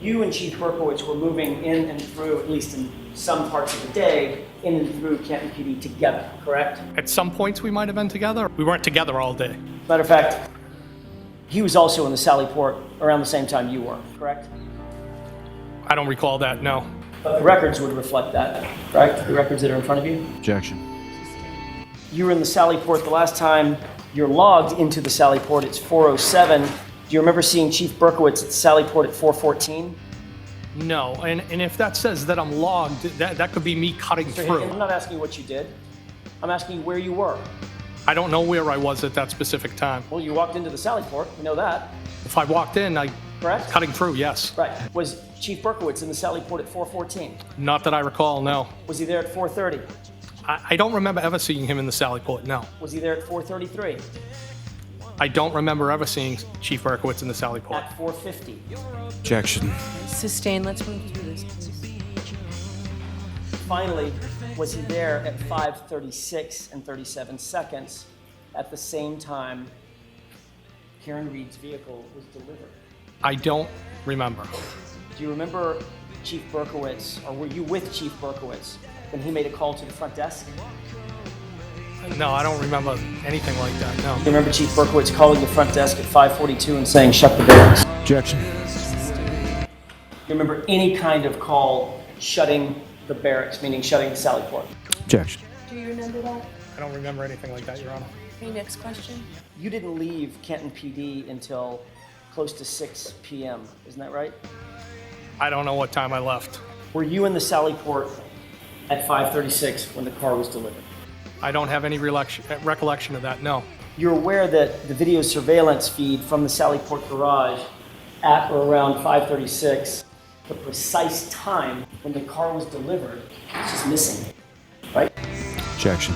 You and Chief Berkowitz were moving in and through, at least in some parts of the day, in and through Canton PD together, correct? At some points we might have been together. We weren't together all day. Matter of fact, he was also in the Sallyport around the same time you were, correct? I don't recall that, no. But the records would reflect that, right? The records that are in front of you? Objection. You were in the Sallyport the last time you're logged into the Sallyport, it's 4:07. Do you remember seeing Chief Berkowitz at the Sallyport at 4:14? No, and if that says that I'm logged, that could be me cutting through. I'm not asking you what you did. I'm asking you where you were. I don't know where I was at that specific time. Well, you walked into the Sallyport, we know that. If I walked in, Correct? Cutting through, yes. Right. Was Chief Berkowitz in the Sallyport at 4:14? Not that I recall, no. Was he there at 4:30? I don't remember ever seeing him in the Sallyport, no. Was he there at 4:33? I don't remember ever seeing Chief Berkowitz in the Sallyport. At 4:50? Objection. Sustained. Let's move through this, please. Finally, was he there at 5:36 and 37 seconds at the same time Karen Reed's vehicle was delivered? I don't remember. Do you remember Chief Berkowitz, or were you with Chief Berkowitz when he made a call to the front desk? No, I don't remember anything like that, no. Do you remember Chief Berkowitz calling the front desk at 5:42 and saying, "Shut the barracks"? Objection. Do you remember any kind of call shutting the barracks, meaning shutting the Sallyport? Objection. Do you remember that? I don't remember anything like that, Your Honor. Okay, next question. You didn't leave Canton PD until close to 6 p.m., isn't that right? I don't know what time I left. Were you in the Sallyport at 5:36 when the car was delivered? I don't have any recollection of that, no. You're aware that the video surveillance feed from the Sallyport garage at or around 5:36, the precise time when the car was delivered, is just missing, right? Objection.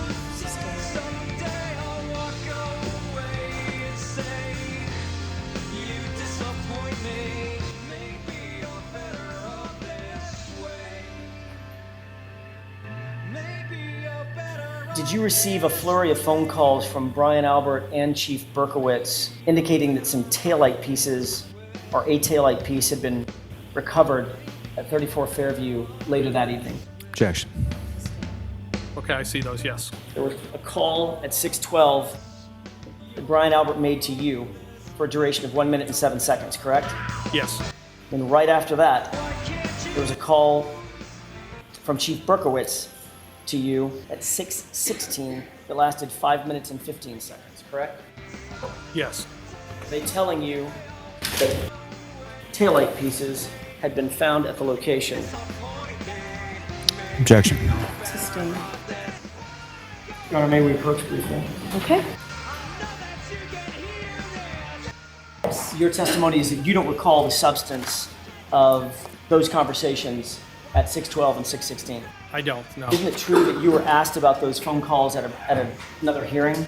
Did you receive a flurry of phone calls from Brian Albert and Chief Berkowitz indicating that some taillight pieces or a taillight piece had been recovered at 34 Fairview later that evening? Objection. Okay, I see those, yes. There was a call at 6:12 that Brian Albert made to you for a duration of 1 minute and 7 seconds, correct? Yes. And right after that, there was a call from Chief Berkowitz to you at 6:16 that lasted 5 minutes and 15 seconds, correct? Yes. They telling you that taillight pieces had been found at the location. Objection. Sustained. Your Honor, may we approach briefly? Okay. Your testimony is that you don't recall the substance of those conversations at 6:12 and 6:16. I don't, no. Isn't it true that you were asked about those phone calls at another hearing?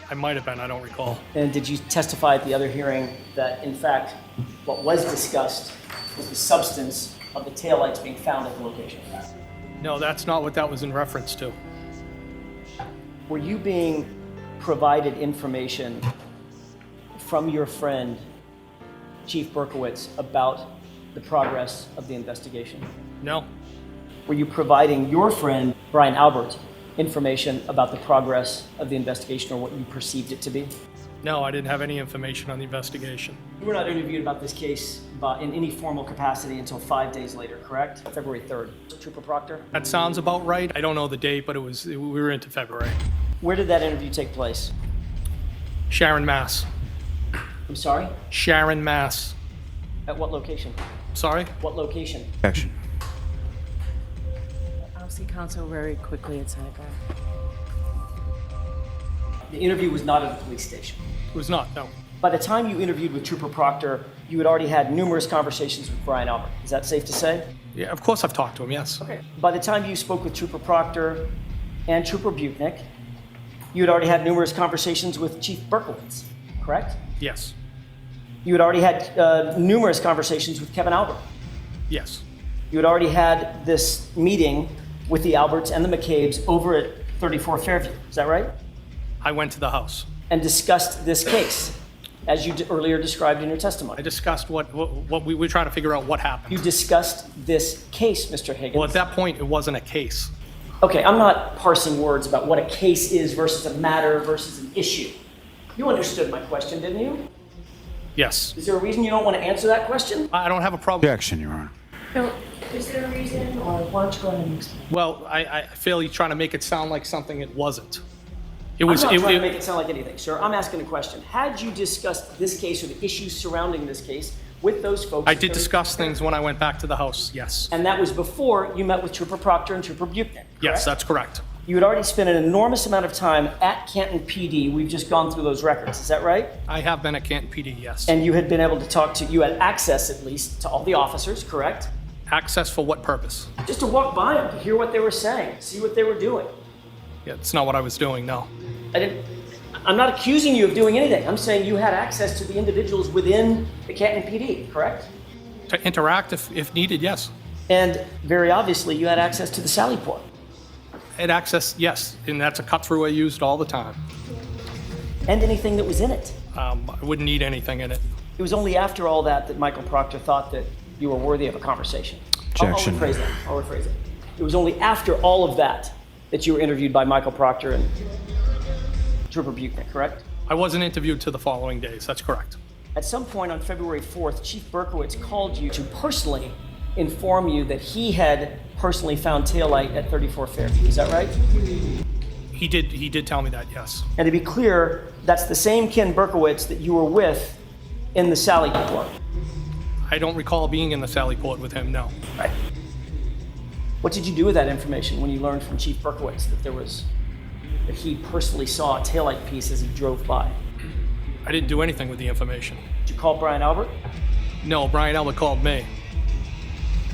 I might have been, I don't recall. And did you testify at the other hearing that, in fact, what was discussed was the substance of the taillights being found at the location? No, that's not what that was in reference to. Were you being provided information from your friend, Chief Berkowitz, about the progress of the investigation? No. Were you providing your friend, Brian Albert, information about the progress of the investigation or what you perceived it to be? No, I didn't have any information on the investigation. You were not interviewed about this case in any formal capacity until 5 days later, correct? February 3rd. Trooper Proctor? That sounds about right. I don't know the date, but we were into February. Where did that interview take place? Sharon, Mass. I'm sorry? Sharon, Mass. At what location? Sorry? What location? Objection. I'll see counsel very quickly at Senegal. The interview was not at a police station. It was not, no. By the time you interviewed with Trooper Proctor, you had already had numerous conversations with Brian Albert. Is that safe to say? Yeah, of course I've talked to him, yes. Okay. By the time you spoke with Trooper Proctor and Trooper Butnick, you had already had numerous conversations with Chief Berkowitz, correct? Yes. You had already had numerous conversations with Kevin Albert. Yes. You had already had this meeting with the Alberts and the McCabe's over at 34 Fairview. Is that right? I went to the house. And discussed this case. as you earlier described in your I testimony. discussed what we were trying to figure out what happened. You discussed this case, Mr. Higgins. Well, at that point, it wasn't a case. Okay, I'm not parsing words about what a case is versus a matter versus an issue. You understood my question, didn't you? Yes. Is there a reason you don't want to answer that question? I don't have a problem. Objection, Your Honor. No, is there a reason, or why don't you go ahead and explain? Well, I feel you're trying to make it sound like something it wasn't. It I'm was. not trying to make it sound like anything, sir. I'm asking a question. Had you discussed this case or the issues surrounding this case with those folks? I did discuss things when I went back to the house. Yes. And that was before you met with Trooper Proctor and Trooper Buchanan, Yes, correct? that's correct. You had already spent an enormous amount of time at Canton PD. We've just gone through those records. Is that right? I have been at Canton PD. Yes. And you had been able to talk to, you had access at least to all the officers, correct? Access for what purpose? Just to walk by them, to hear what they were saying, see what they were doing. Yeah, it's not what I was doing. No. I'm not accusing you of doing anything. I'm saying you had access to the individuals within the Canton PD, correct? To interact if needed. Yes. And very obviously, you had access to the Sally Port. Had access. Yes, and that's a cut through I used all the time. And anything that was in it. I wouldn't need anything in it. It was only after all that that Michael Proctor thought that you were worthy of a conversation. Objection. I'll rephrase it. It was only after all of that that you were interviewed by Michael Proctor and Trooper Buchanan, correct? I wasn't interviewed till the following days. That's correct. At some point on February 4th, Chief Berkowitz called you to personally inform you that he had personally found taillight at 34 Fairview. Is that right? He did tell me that. Yes. And to be clear, that's the same Ken Berkowitz that you were with in the Sally Port. I don't recall being in the Sally Port with him. No. Right. What did you do with that information when you learned from Chief Berkowitz that he personally saw a taillight piece as he drove by? I didn't do anything with the information. Did you call Brian Albert? No, Brian Albert called me.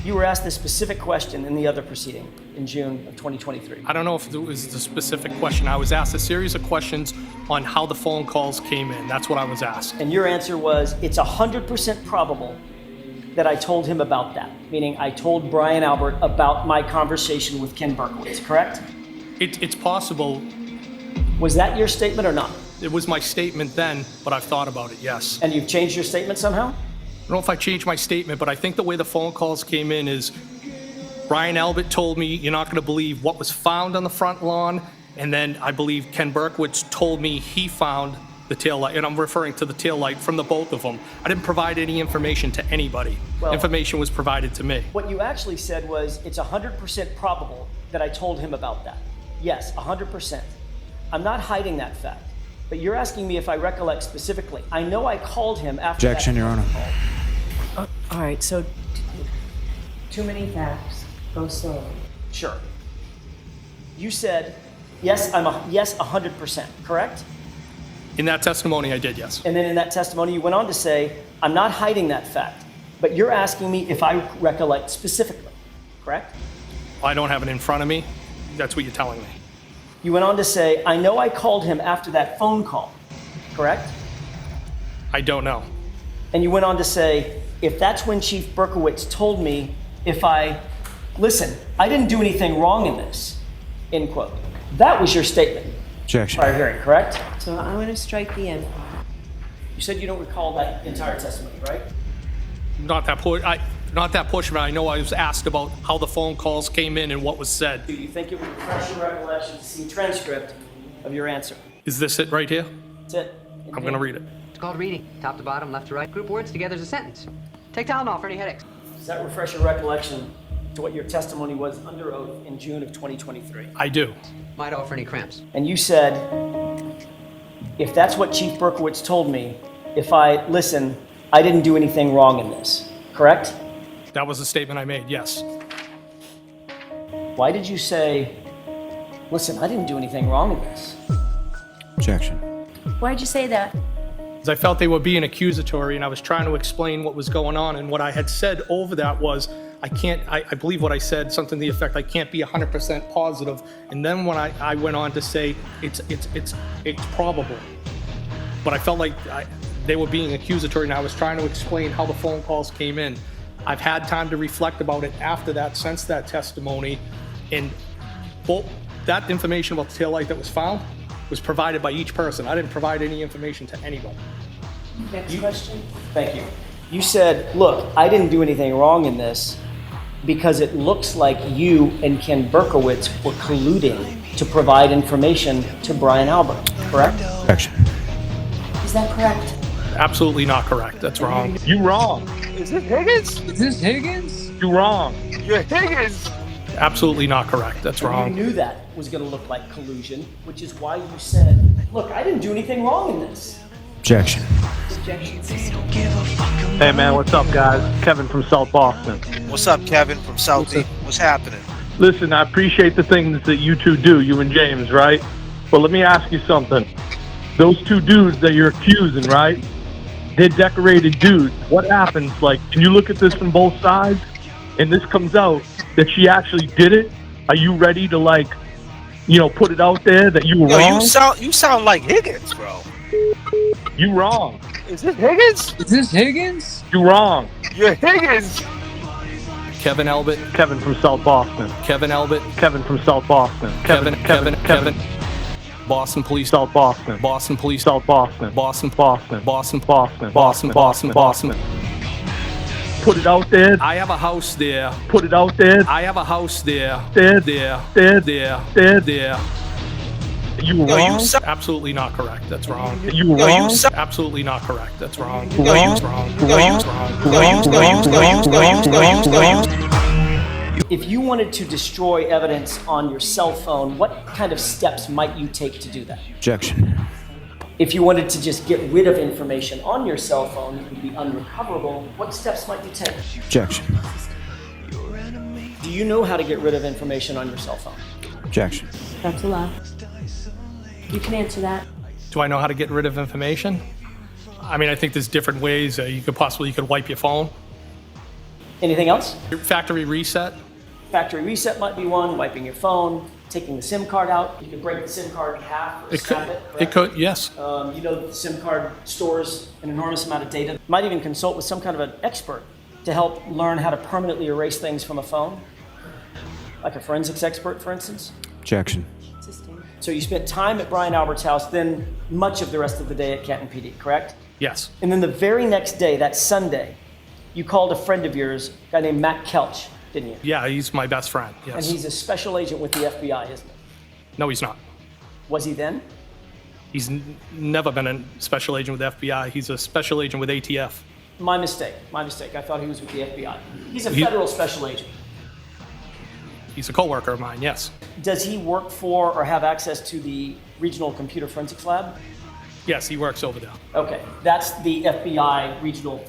You were asked this specific question in the other proceeding in June of 2023. I don't know if it was the specific question. I was asked a series of questions on how the phone calls came in. That's what I was asked. And your answer was, it's 100% probable that I told him about that, meaning I told Brian Albert about my conversation with Ken Berkowitz, correct? It's possible. Was that your statement or not? It was my statement then, but I've thought about it, yes. And you've changed your statement somehow? I don't know if I changed my statement, but I think the way the phone calls came in is Brian Albert told me you're not going to believe what was found on the front lawn, and then I believe Ken Berkowitz told me he found the taillight, and I'm referring to the taillight from the both of them. I didn't provide any information to anybody. Well, information was provided to me. What you actually said was, it's 100% probable that I told him about that. Yes, 100%. I'm not hiding that fact, but you're asking me if I recollect specifically. I know I called him after Objection, that Your Honor. call. All right, so too many facts. Go slowly. Sure. You said, yes, 100%, correct? In that testimony, I did, yes. And then in that testimony, you went on to say, I'm not hiding that fact, but you're asking me if I recollect specifically, correct? I don't have it in front of me. That's what you're telling me. You went on to say, I know I called him after that phone call, correct? I don't know. And you went on to say, if that's when Chief Berkowitz told me listen, I didn't do anything wrong in this, end quote. That was your statement Objection. prior hearing, correct? So I'm going to strike the end. You said you don't recall that entire testimony, right? Not that portion, but I know I was asked about how the phone calls came in and what was said. Do you think it would refresh your recollection to see a transcript of your answer? Is this it right here? That's it. I'm going to read it. It's called reading. Top to bottom, left to right. Group words together as a sentence. Take Tylenol for any headaches. Does that refresh your recollection to what your testimony was under oath in June of 2023? I do. Might offer any cramps. And you said, if that's what Chief Berkowitz told me, I didn't do anything wrong in this, correct? That was the statement I made, yes. Why did you say, listen, I didn't do anything wrong in this? Objection. Why'd you say that? Because I felt they were being accusatory, and I was trying to explain what was going on, and what I had said over that was, I believe what I said, something to the effect, I can't be 100% positive. And then when I went on to say, it's probable. But I felt like they were being accusatory, and I was trying to explain how the phone calls came in. I've had time to reflect about it after that, since that testimony, and that information about the taillight that was found was provided by each person. I didn't provide any information to anybody. Next question. Thank you. You said, look, I didn't do anything wrong in this because it looks like you and Ken Berkowitz were colluding to provide information to Brian Albert, correct? Objection. Is that correct? Absolutely not correct. That's wrong. You wrong. Is this Higgins? Is this Higgins? You wrong. You're Higgins. Absolutely not correct. That's You wrong. knew that was going to look like collusion, which is why you said, look, I didn't do anything wrong in this. Objection. Hey man, what's up guys? Kevin from South Boston. What's up, Kevin from South Beach? What's happening? Listen, I appreciate the things that you two do, you and James, right? But let me ask you something. Those two dudes that you're accusing, right? They're decorated dudes. What happens? Like, can you look at this from both sides? And this comes out that she actually did it? Are you ready to, like, you know, put it out there that you were Yo, wrong? you sound like Higgins, bro. You wrong. Is this Higgins? Is this Higgins? You wrong. You're Higgins. Kevin Albert. Kevin from South Boston. Kevin Albert. Kevin from South Boston. Kevin. Boston Police. South Boston. Boston Police. South Boston. Boston. Boston. Boston. Boston. Boston. Put it out there. I have a house there. Put it out there. I have a house there. There. There. There. There. There. You Yo, wrong. you sound. Absolutely not correct. That's wrong. You Yo, wrong. you sound. Absolutely not correct. That's wrong. Yo, you. That's wrong. Yo, you. That's wrong. If you wanted to destroy evidence on your cell phone, what kind of steps might you take to do that? Objection. If you wanted to just get rid of information on your cell phone that would be unrecoverable, what steps might you take? Objection. Do you know how to get rid of information on your cell phone? Objection. That's allowed. You can answer that. Do I know how to get rid of information? I mean, I think there's different ways. You could wipe your phone. Anything else? Your factory reset. Factory reset might be one, wiping your phone, taking the SIM card out. You could break the SIM card in half or It could. snap it. It correct? could. Yes. You know that the SIM card stores an enormous amount of data. Might even consult with some kind of an expert to help learn how to permanently erase things from a phone, like a forensics expert, for instance. Objection. Sustained. So you spent time at Brian Albert's house, then much of the rest of the day at Canton PD, correct? Yes. And then the very next day, that Sunday, you called a friend of yours, a guy named Matt Kelch, didn't you? Yeah, he's my best friend. And Yes. he's a special agent with the FBI, isn't he? No, he's not. Was he then? He's never been a special agent with the FBI. He's a special agent with ATF. My mistake. I thought he was with the FBI. He's a He- federal special agent. He's a coworker of mine. Yes. Does he work for or have access to the Regional Computer Forensics Lab? Yes, he works over there. Okay, that's the FBI Regional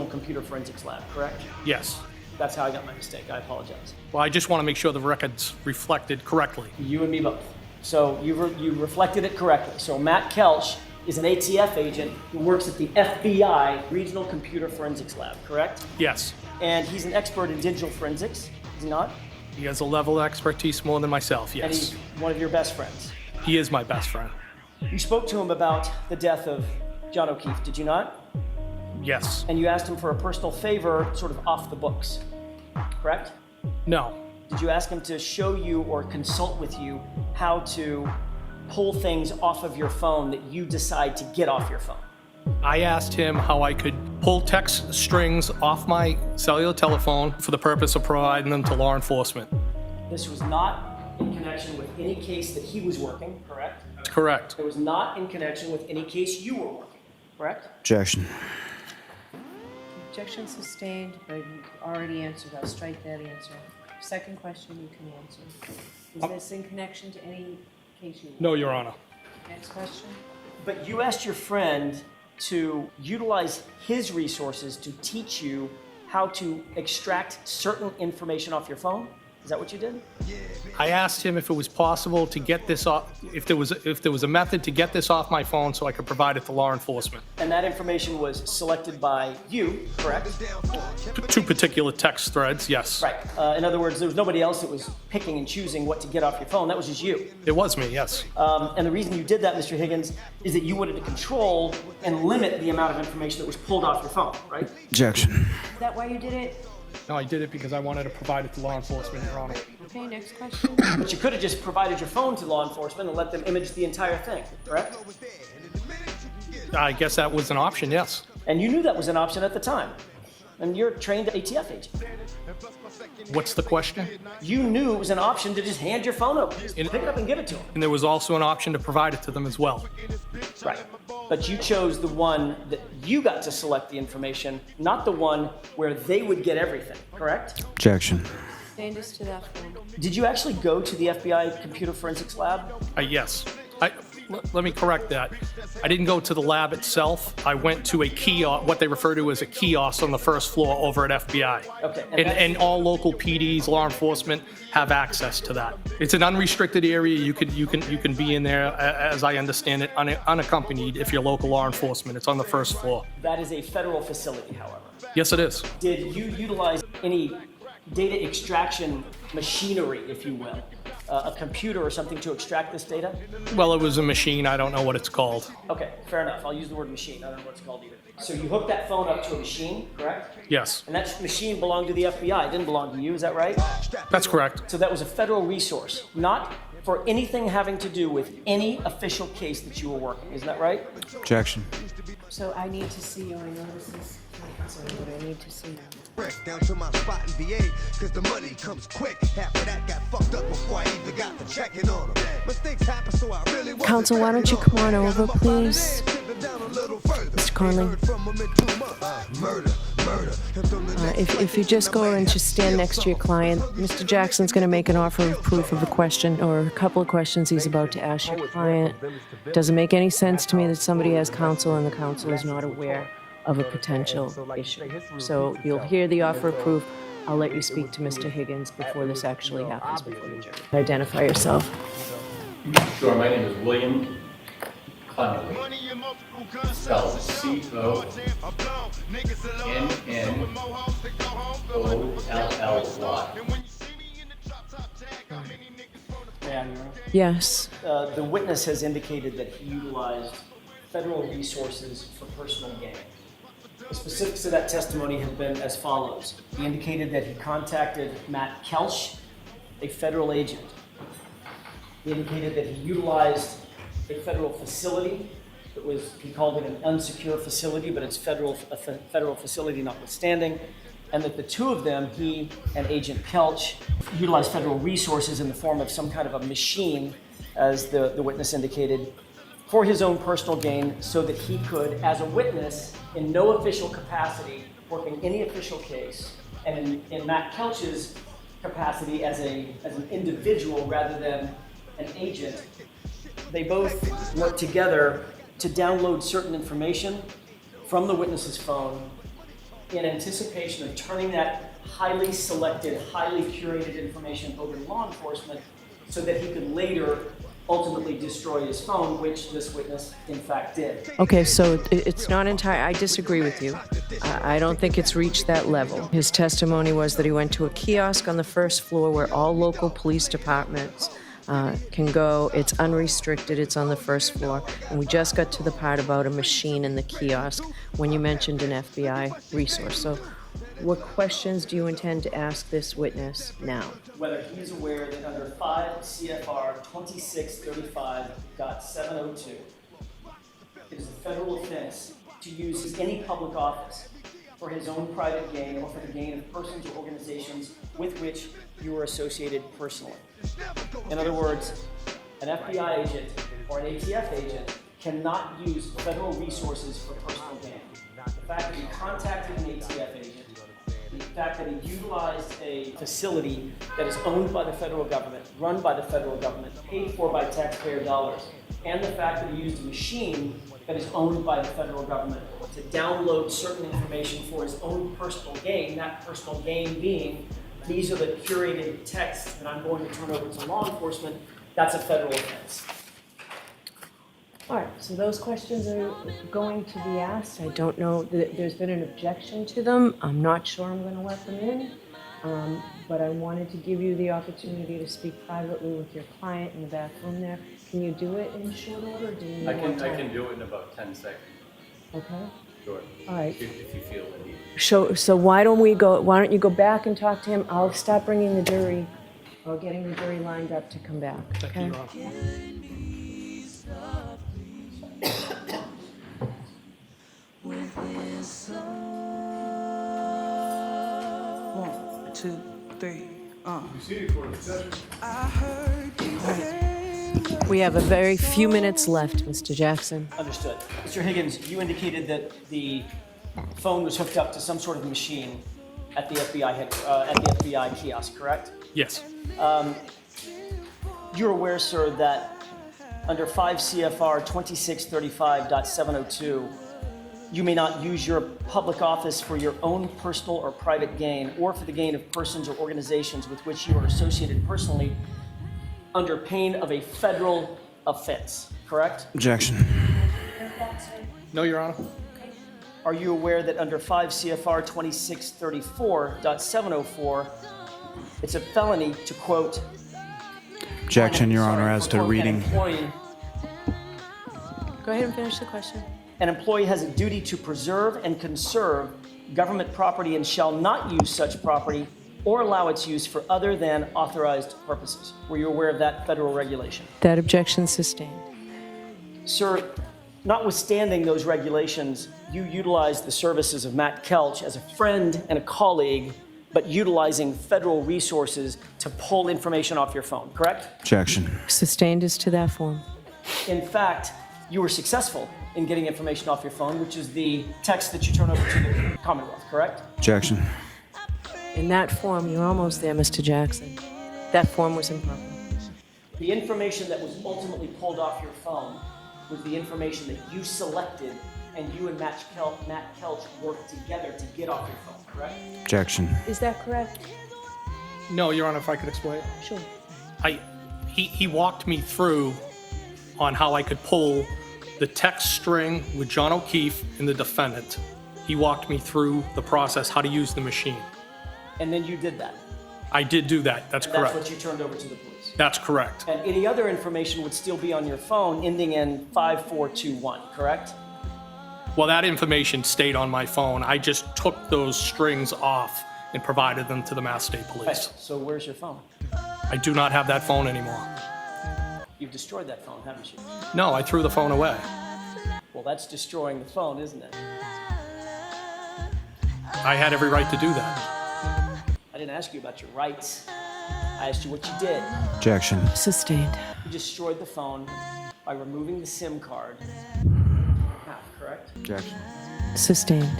Computer Forensics Lab, correct? Yes. That's how I got my mistake. I apologize. Well, I just want to make sure the record's reflected correctly. You and me both. So you reflected it correctly. So Matt Kelch is an ATF agent who works at the FBI Regional Computer Forensics Lab, correct? Yes. And he's an expert in digital forensics, is he not? He has a level of expertise more than myself. And Yes. he's one of your best friends. He is my best friend. You spoke to him about the death of John O'Keefe, did you not? Yes. And you asked him for a personal favor, sort of off the books, correct? No. Did you ask him to show you or consult with you how to pull things off of your phone that you decide to get off your phone? I asked him how I could pull text strings off my cellular telephone for the purpose of providing them to law enforcement. This was not in connection with any case that he was working, correct? That's correct. It was not in connection with any case you were working, correct? Objection. Objection sustained, but you already answered. I'll strike that answer. Second question you can answer. Is this in connection to any case you? No, Your Honor. Next question. But you asked your friend to utilize his resources to teach you how to extract certain information off your phone? Is that what you did? I asked him if it was possible to get this off, if there was a method to get this off my phone so I could provide it to law enforcement. And that information was selected by you, correct? Two particular text threads, yes. Right. In other words, there was nobody else that was picking and choosing what to get off your phone. That was just you. It was me, yes. And the reason you did that, Mr. Higgins, is that you wanted to control and limit the amount of information that was pulled off your phone, right? Objection. Is that why you did it? No, I did it because I wanted to provide it to law enforcement, Your Honor. Okay, next question. But you could have just provided your phone to law enforcement and let them image the entire thing, correct? I guess that was an option, yes. And you knew that was an option at the time. And you're a trained ATF agent. What's the question? You knew it was an option to just hand your phone over. Just pick it up and give it to them. And there was also an option to provide it to them as well. Right. But you chose the one that you got to select the information, not the one where they would get everything, correct? Objection. Stand us to that form. Did you actually go to the FBI computer forensics lab? Yes. Let me correct that. I didn't go to the lab itself. I went to a kiosk, what they refer to as a kiosk on the first floor over at FBI. Okay. And all local PDs, law enforcement, have access to that. It's an unrestricted area. You can be in there, as I understand it, unaccompanied if you're local law enforcement. It's on the first floor. That is a federal facility, however. Yes, it is. Did you utilize any data extraction machinery, if you will? A computer or something to extract this data? Well, it was a machine. I don't know what it's called. Okay, fair enough. I'll use the word machine. I don't know what it's called either. So you hooked that phone up to a machine, correct? Yes, And that machine belonged to the FBI. It didn't belong to you, is that right? that's correct. So that was a federal resource, not for anything having to do with any official case that you were working. Isn't that right? Objection. So I need to see your notices. So what I need to see. Down to my spot in VA, cause the money comes quick. Half of that got fucked up before I even got to checking on them. Mistakes happen, so I really want Counsel, why don't you come on over, please? Mr. Conley. If you just go and just stand next to your client, Mr. Jackson's going to make an offer of proof of a question or a couple of questions he's about to ask your client. Doesn't make any sense to me that somebody has counsel and the counsel is not aware of a potential issue. So you'll hear the offer of proof. I'll let you speak to Mr. Higgins before this actually happens before the jury. Identify yourself. Sure, my name is William Connolly. Spelled Connolly. Yes. The witness has indicated that he utilized federal resources for personal gain. The specifics of that testimony have been as follows. He indicated that he contacted Matt Kelch, a federal agent. He indicated that he utilized a federal facility that was, he called it an unsecure facility, but it's a federal facility notwithstanding, and that the two of them, he and Agent Kelch, utilized federal resources in the form of some kind of a machine, as the witness indicated, for his own personal gain so that he could, as a witness, in no official capacity, working any official case, and in Matt Kelch's capacity as an individual rather than an agent, they both worked together to download certain information from the witness's phone in anticipation of turning that highly selected, highly curated information over to law enforcement so that he could later ultimately destroy his phone, which this witness in fact did. Okay, so it's not entire. I disagree with you. I don't think it's reached that level. His testimony was that he went to a kiosk on the first floor where all local police departments can go. It's unrestricted. It's on the first floor. And we just got to the part about a machine in the kiosk when you mentioned an FBI resource. So what questions do you intend to ask this witness now? Whether he is aware that under 5 CFR 2635.702, it is a federal offense to use any public office for his own private gain or for the gain of persons or organizations with which you are associated personally. In other words, an FBI agent or an ATF agent cannot use federal resources for personal gain. The fact that he contacted an ATF agent, the fact that he utilized a facility that is owned by the federal government, run by the federal government, paid for by taxpayer dollars, and the fact that he used a machine that is owned by the federal government to download certain information for his own personal gain, that personal gain being, these are the curated texts that I'm going to turn over to law enforcement, that's a federal offense. All right, so those questions are going to be asked. I don't know, there's been an objection to them. I'm not sure I'm going to let them in, but I wanted to give you the opportunity to speak privately with your client in the back room there. Can you do it in short order, or do you need more time? I can do it in about 10 seconds. Okay. Sure. All right. If you feel the need. So why don't you go back and talk to him? I'll stop bringing the jury, or getting the jury lined up to come back, Thank you, okay? Your Honor. 1, 2, 3. We have a very few minutes left, Mr. Jackson. Understood. Mr. Higgins, you indicated that the phone was hooked up to some sort of machine at the FBI kiosk, correct? Yes. You're aware, sir, that under 5 CFR 2635.702, you may not use your public office for your own personal or private gain or for the gain of persons or organizations with which you are associated personally under pain of a federal offense, correct? Objection. No, Your Honor. Are you aware that under 5 CFR 2634.704, it's a felony to quote... Objection, Your Honor, as to reading. Go ahead and finish the question. An employee has a duty to preserve and conserve government property and shall not use such property or allow its use for other than authorized purposes. Were you aware of that federal regulation? That objection sustained. Sir, notwithstanding those regulations, you utilized the services of Matt Kelch as a friend and a colleague, but utilizing federal resources to pull information off your phone, correct? Objection. Sustained as to that form. In fact, you were successful in getting information off your phone, which is the text that you turn over to the Commonwealth, correct? Objection. In that form, you're almost there, Mr. Jackson. That form was improper. The information that was ultimately pulled off your phone was the information that you selected and you and Matt Kelch worked together to get off your phone, correct? Objection. Is that correct? No, Your Honor, if I could explain. Sure. He walked me through on how I could pull the text string with John O'Keefe and the defendant. He walked me through the process, how to use the machine. And then you did that. I did do that. That's And correct. that's what you turned over to the police. That's correct. And any other information would still be on your phone ending in 5421, correct? Well, that information stayed on my phone. I just took those strings off and provided them to the Mass State Okay, Police. so where's your phone? I do not have that phone anymore. You've destroyed that phone, haven't you? No, I threw the phone away. Well, that's destroying the phone, isn't it? I had every right to do that. I didn't ask you about your rights. I asked you what you did. Objection. Sustained. You destroyed the phone by removing the SIM card. Half, correct? Objection. Sustained.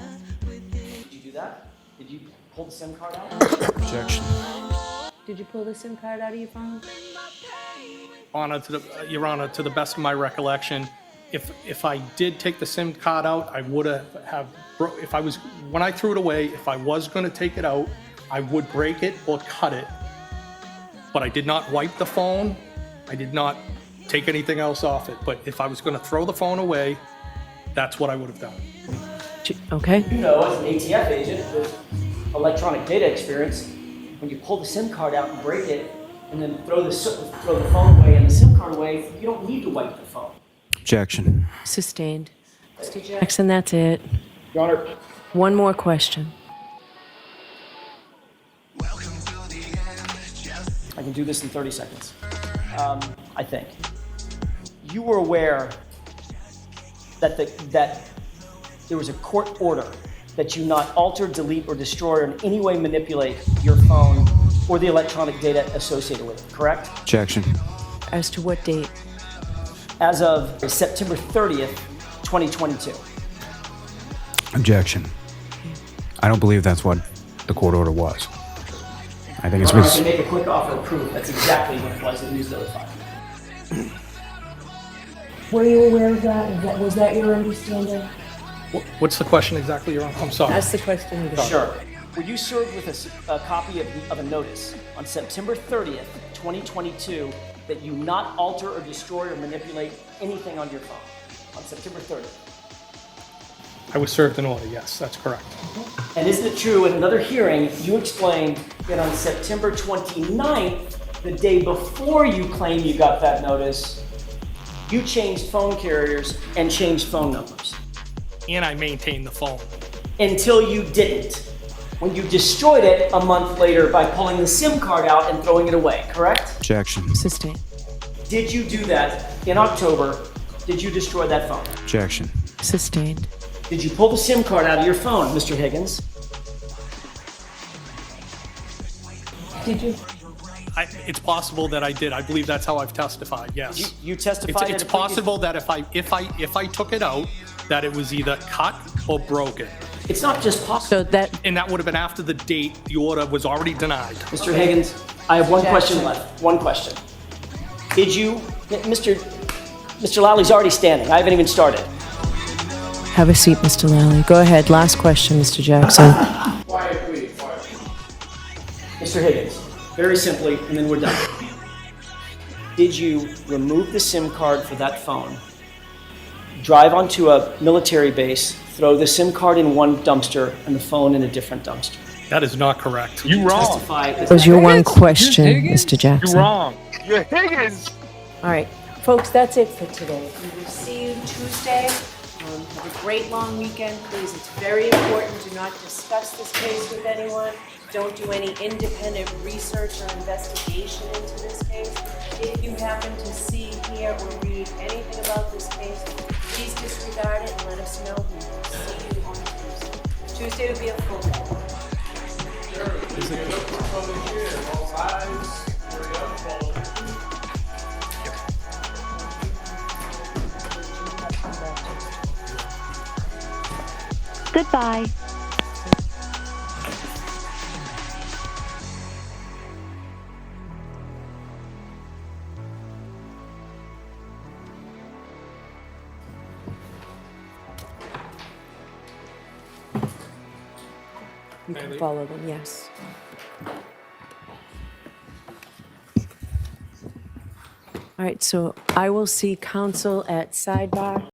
Did you do that? Did you pull the SIM card out? Objection. Did you pull the SIM card out of your phone? Your Honor, to the best of my recollection, if I did take the SIM card out, I would have when I threw it away, if I was going to take it out, I would break it or cut it. But I did not wipe the phone. I did not take anything else off it. But if I was going to throw the phone away, that's what I would have done. Okay. You know, as an ATF agent with electronic data experience, when you pull the SIM card out and break it, and then throw the phone away and the SIM card away, you don't need to wipe the phone. Objection. Sustained. Mr. Jackson, that's it. Your Honor, One more question. I can do this in 30 seconds. I think. You were aware that there was a court order that you not alter, delete, or destroy, or in any way manipulate your phone or the electronic data associated with it, correct? Objection. As to what date? As of September 30th, 2022. Objection. I don't believe that's what the court order was. I think it's Your Honor, I been... can make a quick offer of proof. That's exactly what it was that News notified. Were you aware of that? Was that your understanding? What's the question exactly, Your Honor? I'm sorry. That's the question again. Sure. Were you served with a copy of a notice on September 30th, 2022, that you not alter or destroy or manipulate anything on your phone? On September 30th. I was served an order, yes, that's correct. And isn't it true, in another hearing, you explained that on September 29th, the day before you claim you got that notice, you changed phone carriers and changed phone numbers? And I maintained the phone. Until you didn't, when you destroyed it a month later by pulling the SIM card out and throwing it away, correct? Objection. Sustained. Did you do that in October? Did you destroy that phone? Objection. Sustained. Did you pull the SIM card out of your phone, Mr. Higgins? Did you? It's possible that I did. I believe that's how I've testified. Yes. You testified It's at a previous- possible that if I took it out, that it was either cut or broken, It's not just possible. So that, and that would have been after the date the order was already denied. Mr. Higgins, I have one question left. One question. Did you, Mr. Lally already standing. I haven't even started. have a seat, Mr. Lally. Go ahead. Last question, Mr. Jackson. Quiet, please, quiet. Mr. Higgins, very simply, and then we're done. Did you remove the SIM card for that phone, drive onto a military base, throw the SIM card in one dumpster and the phone in a different dumpster? That is not correct. You wrong. Testify That was your one question, Mr. Jackson. You wrong. You're Higgins. All right, folks, that's it for today. We will see you Tuesday. Have a great long weekend, please. It's very important. Do not discuss this case with anyone. Don't do any independent research or investigation into this case. If you happen to see, hear, or read anything about this case, please disregard it and let us know. We will see you on Tuesday. Tuesday will be a full day. Goodbye. You can follow them, yes. All right, so I will see counsel at sidebar.